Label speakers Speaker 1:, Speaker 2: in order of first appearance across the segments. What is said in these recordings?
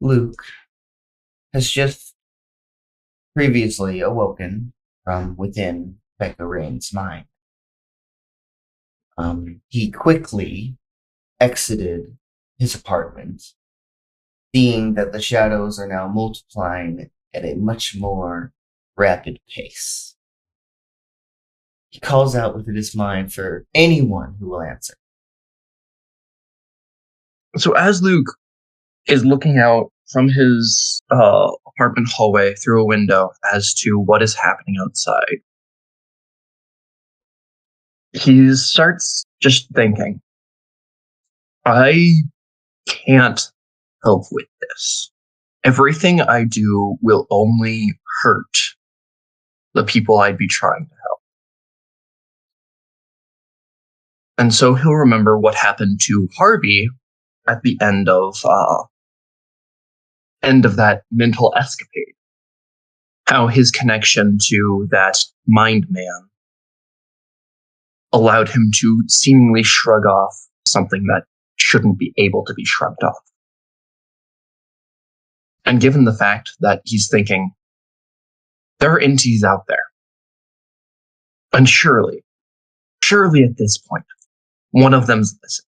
Speaker 1: Luke has just previously awoken from within Becca Rain's mind. He quickly exited his apartment, seeing that the shadows are now multiplying at a much more rapid pace. He calls out within his mind for anyone who will answer.
Speaker 2: So as Luke is looking out from his apartment hallway through a window as to what is happening outside, he starts just thinking, I can't help with this. Everything I do will only hurt the people I'd be trying to help. And so he'll remember what happened to Harvey at the end of that mental escapade. How his connection to that mind man allowed him to seemingly shrug off something that shouldn't be able to be shrugged off. And given the fact that he's thinking, there are entities out there, and surely at this point, one of them's listening.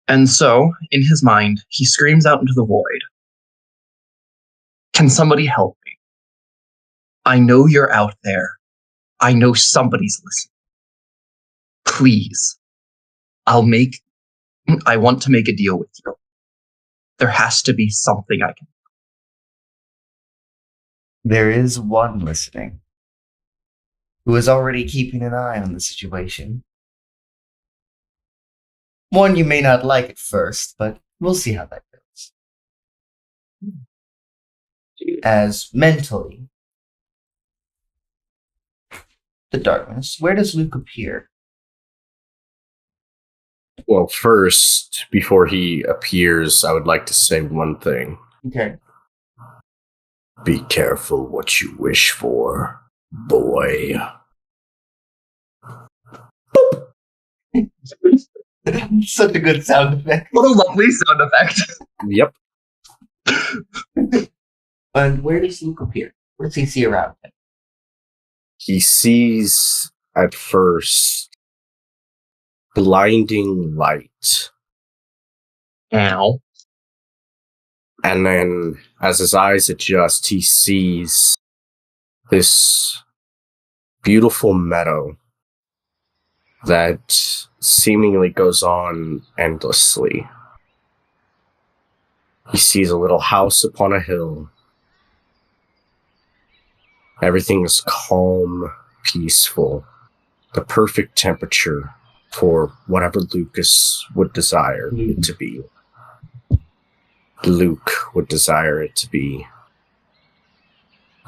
Speaker 2: And so, in his mind, he screams out into the void, can somebody help me? I know you're out there. I know somebody's listening. Please, I want to make a deal with you. There has to be something I can.
Speaker 1: There is one listening who is already keeping an eye on the situation. One you may not like at first, but we'll see how that goes. As mentally, the darkness, where does Luke appear?
Speaker 3: Well, first, before he appears, I would like to say one thing.
Speaker 1: Okay.
Speaker 3: Be careful what you wish for, boy.
Speaker 1: Such a good sound effect.
Speaker 2: What a lovely sound effect.
Speaker 3: Yep.
Speaker 1: And where does Luke appear? What does he see around him?
Speaker 3: He sees, at first, blinding light.
Speaker 2: Ow.
Speaker 3: And then, as his eyes adjust, he sees this beautiful meadow that seemingly goes on endlessly. He sees a little house upon a hill. Everything is calm, peaceful, the perfect temperature for whatever Lucas would desire it to be. Luke would desire it to be.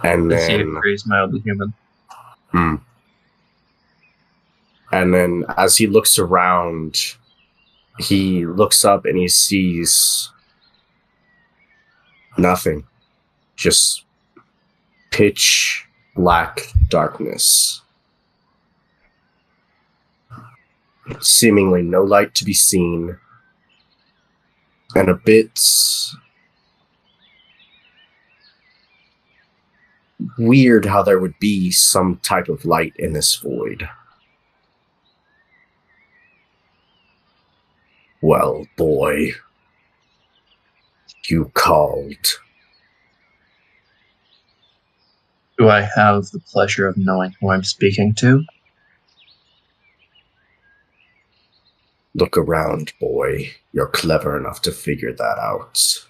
Speaker 3: And
Speaker 2: Does he
Speaker 3: then...
Speaker 2: agree he's mildly human?
Speaker 3: And then as he looks around, he looks up and he sees nothing. Just pitch black darkness. Seemingly no light to be seen. And a bit weird how there would be some type of light in this void. Well, boy, you called.
Speaker 2: Do I have the pleasure of knowing who I'm speaking to?
Speaker 3: Look around, boy. You're clever enough to figure that out.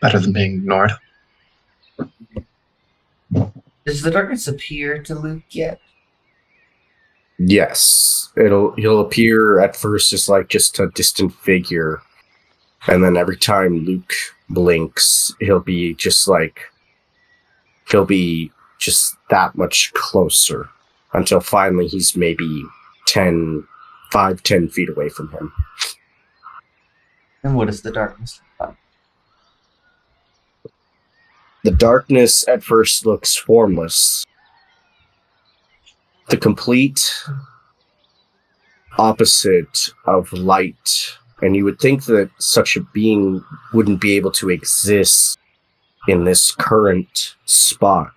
Speaker 2: Better than being ignored.
Speaker 1: Does the darkness appear to Luke yet?
Speaker 3: Yes. He'll appear at first as like just a distant figure. And then every time Luke blinks, he'll be just that much closer. Until finally he's maybe 10 feet away from him.
Speaker 1: And what does the darkness look like?
Speaker 3: The darkness at first looks formless. The complete opposite of light, and you would think that such a being wouldn't be able to exist in this current spot.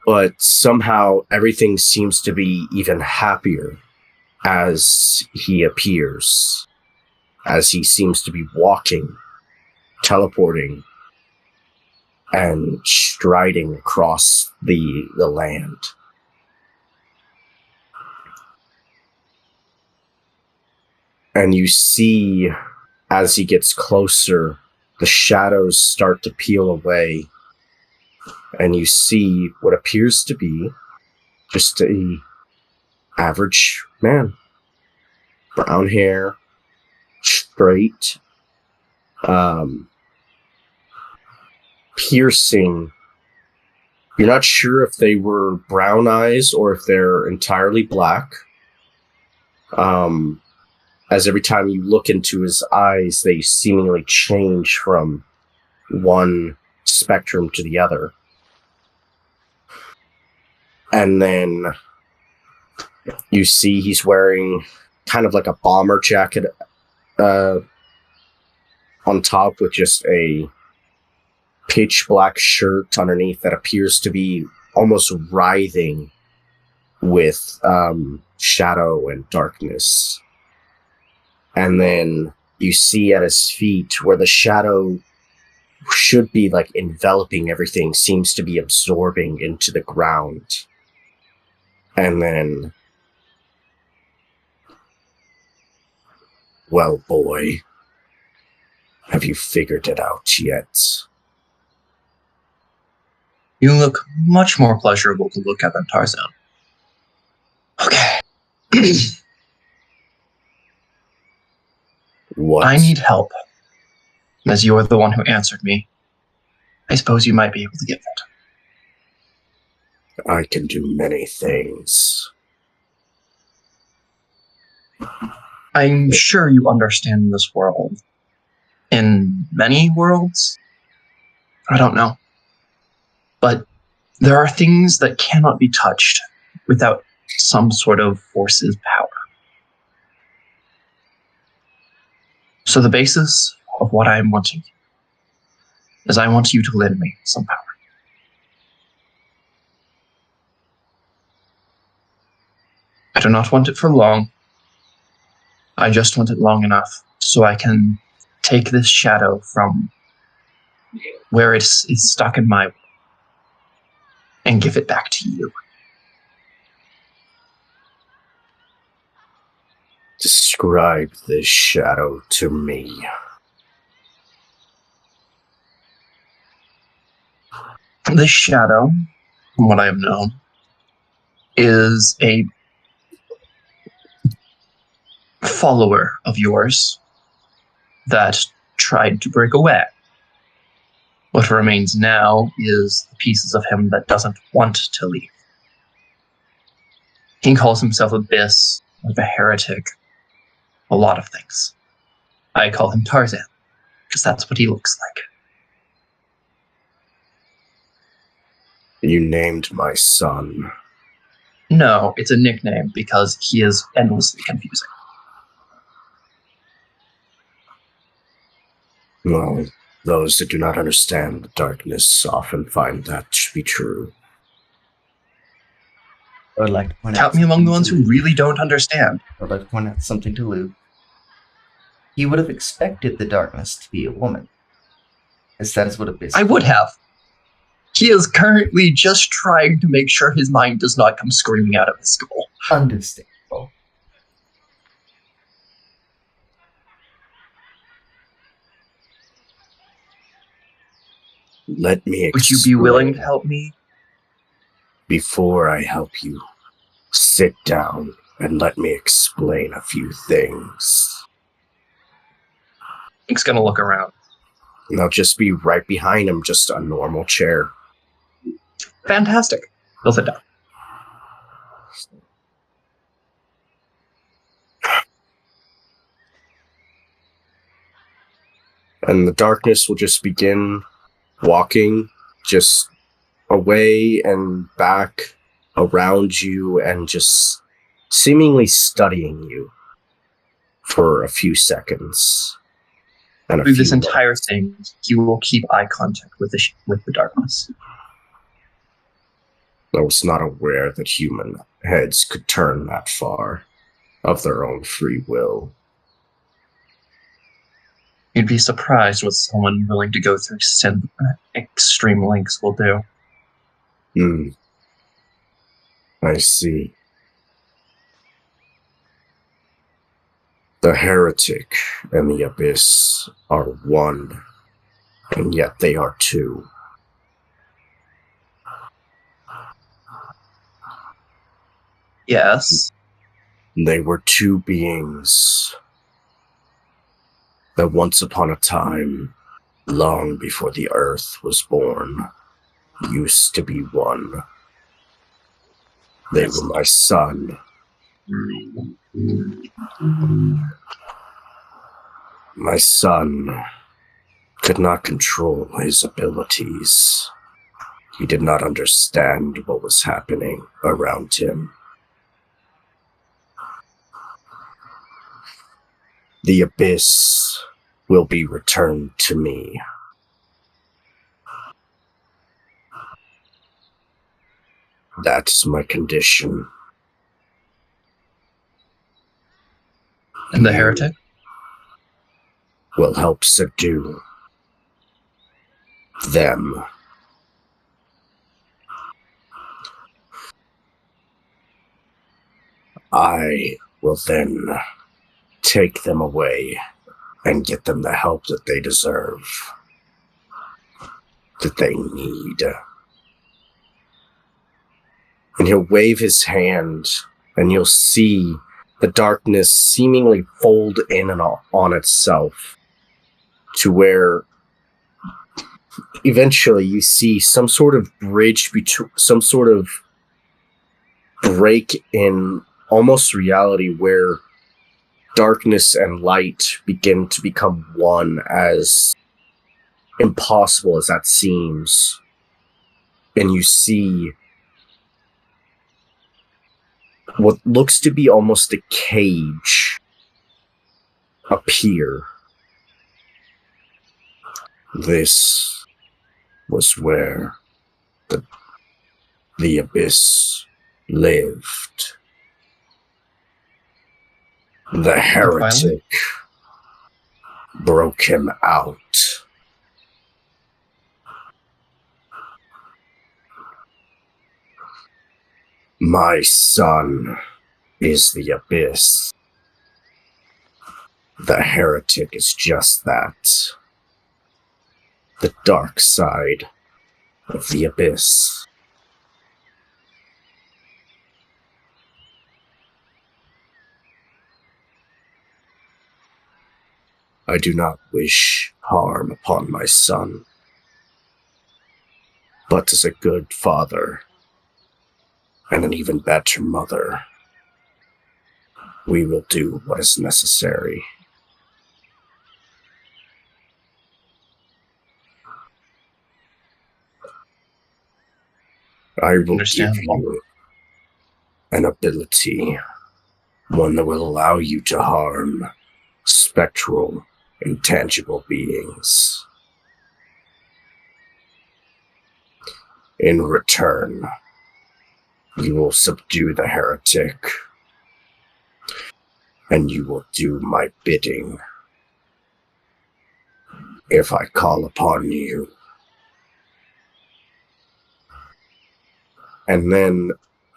Speaker 3: But somehow everything seems to be even happier as he appears, as he seems to be walking, teleporting, and striding across the land. And you see, as he gets closer, the shadows start to peel away, and you see what appears to be just a average man. Brown hair, straight, piercing. You're not sure if they were brown eyes or if they're entirely black. As every time you look into his eyes, they seemingly change from one spectrum to the other. And then you see he's wearing kind of like a bomber jacket on top with just a pitch black shirt underneath that appears to be almost writhing with shadow and darkness. And then you see at his feet where the shadow should be like enveloping everything seems to be absorbing into the ground. And then, well, boy, have you figured it out yet?
Speaker 2: You look much more pleasurable to look at than Tarzan. Okay.
Speaker 3: What?
Speaker 2: I need help. As you're the one who answered me, I suppose you might be able to give it.
Speaker 3: I can do many things.
Speaker 2: I'm sure you understand this world. In many worlds? I don't know. But there are things that cannot be touched without some sort of force's power. So the basis of what I'm wanting is I want you to lend me some power. I do not want it for long. I just want it long enough so I can take this shadow from where it is stuck in my world and give it back to you.
Speaker 3: Describe this shadow to me.
Speaker 2: This shadow, from what I have known, is a follower of yours that tried to break away. What remains now is the pieces of him that doesn't want to leave. He calls himself Abyss, or the Heretic, a lot of things. I call him Tarzan, because that's what he looks like.
Speaker 3: You named my son.
Speaker 2: No, it's a nickname because he is endlessly confusing.
Speaker 3: Well, those that do not understand the darkness often find that to be true.
Speaker 1: I would like to point out
Speaker 2: Count me among the ones who
Speaker 1: Luke.
Speaker 2: really don't understand.
Speaker 1: I would like to point out something to Luke. He would have expected the darkness to be a woman, as that is what Abyss.
Speaker 2: I would have. He is currently just trying to make sure his mind does not come screaming out of his skull.
Speaker 1: Understandable.
Speaker 3: Let me explain.
Speaker 2: Would you be willing to help me?
Speaker 3: Before I help you, sit down and let me explain a few things.
Speaker 2: He's gonna look around.
Speaker 3: And I'll just be right behind him, just a normal chair.
Speaker 2: Fantastic. He'll sit down.
Speaker 3: And the darkness will just begin walking just away and back around you and just seemingly studying you for a few seconds. And a
Speaker 2: Through
Speaker 3: few
Speaker 2: this entire
Speaker 3: minutes.
Speaker 2: thing, he will keep eye contact with the darkness.
Speaker 3: I was not aware that human heads could turn that far of their own free will.
Speaker 2: You'd be surprised what someone willing to go through extreme lengths will do.
Speaker 3: I see. The Heretic and the Abyss are one, and yet they are two.
Speaker 2: Yes.
Speaker 3: They were two beings that once upon a time, long before the Earth was born, used to be one. They were my son. My son could not control his abilities. He did not understand what was happening around him. The Abyss will be returned to me. That is my condition.
Speaker 2: And the
Speaker 3: You
Speaker 2: Heretic?
Speaker 3: will help subdue them. I will then take them away and get them the help that they deserve, that they need. And he'll wave his hand, and you'll see the darkness seemingly fold in and on itself to where eventually you see some sort of bridge between, some sort of break in almost reality where darkness and light begin to become one, as impossible as that seems. And you see what looks to be almost a cage appear. This was where the Abyss lived. The Heretic broke him out. My son is the Abyss. The Heretic is just that. The dark side of the Abyss. I do not wish harm upon my son, but as a good father and an even better mother, we will do what is necessary. I will give you an ability, one that will allow you to harm spectral, intangible beings. In return, you will subdue the Heretic, and you will do my bidding. If I call upon you. And then,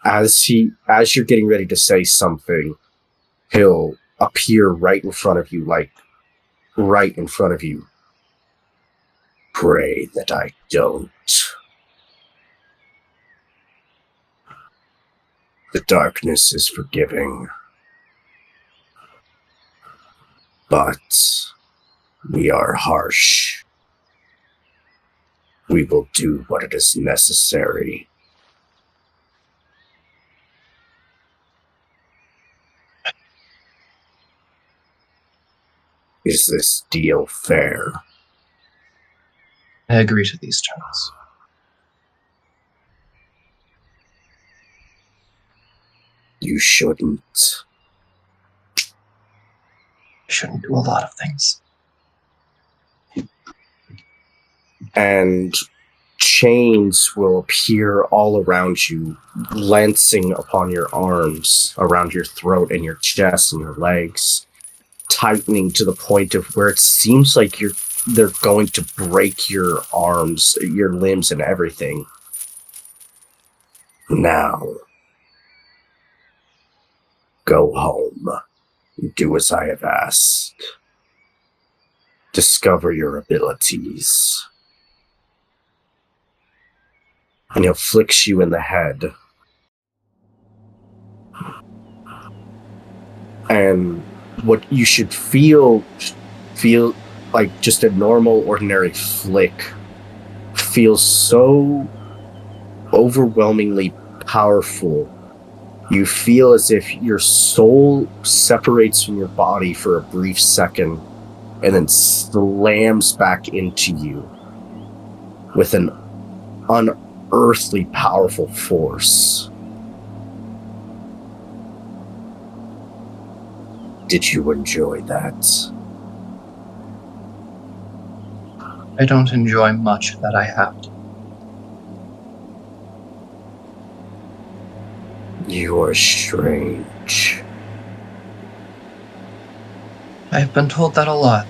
Speaker 3: as you're getting ready to say something, he'll appear right in front of you, like right in front of you. Pray that I don't. The darkness is forgiving, but we are harsh. We will do what it is necessary. Is this deal fair?
Speaker 2: I agree to these terms.
Speaker 3: You shouldn't.
Speaker 2: Shouldn't do a lot of things.
Speaker 3: And chains will appear all around you, lancing upon your arms, around your throat and your chest and your legs, tightening to the point of where it seems like they're going to break your arms, your limbs, and everything. Now, go home. Do as I have asked. Discover your abilities. And he'll flick you in the head. And what you should feel like just a normal, ordinary flick feels so overwhelmingly powerful. You feel as if your soul separates from your body for a brief second and then slams back into you with an unearthly powerful force. Did you enjoy that?
Speaker 2: I don't enjoy much that I have to.
Speaker 3: You are strange.
Speaker 2: I have been told that a lot.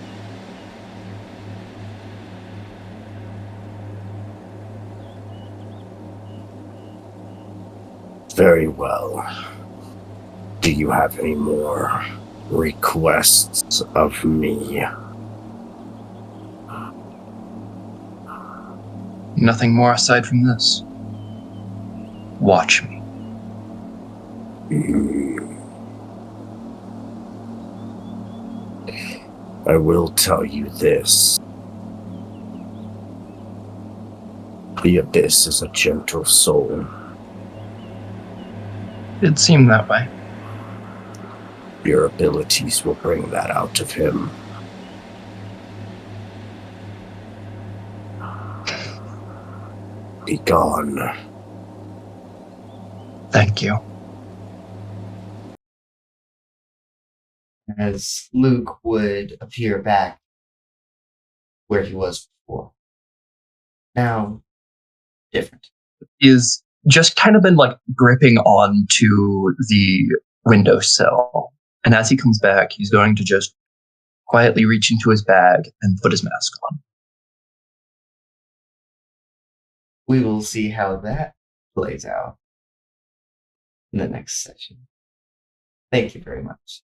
Speaker 3: Very well. Do you have any more requests of me?
Speaker 2: Nothing more aside from this. Watch me.
Speaker 3: I will tell you this. The Abyss is a gentle soul.
Speaker 2: It seemed that way.
Speaker 3: Your abilities will bring that out of him. Be gone.
Speaker 2: Thank you.
Speaker 1: As Luke would appear back where he was before. Now, different.
Speaker 2: Is just kind of been like gripping on to the windowsill. And as he comes back, he's going to just quietly reach into his bag and put his mask on.
Speaker 1: We will see how that plays out in the next session. Thank you very much.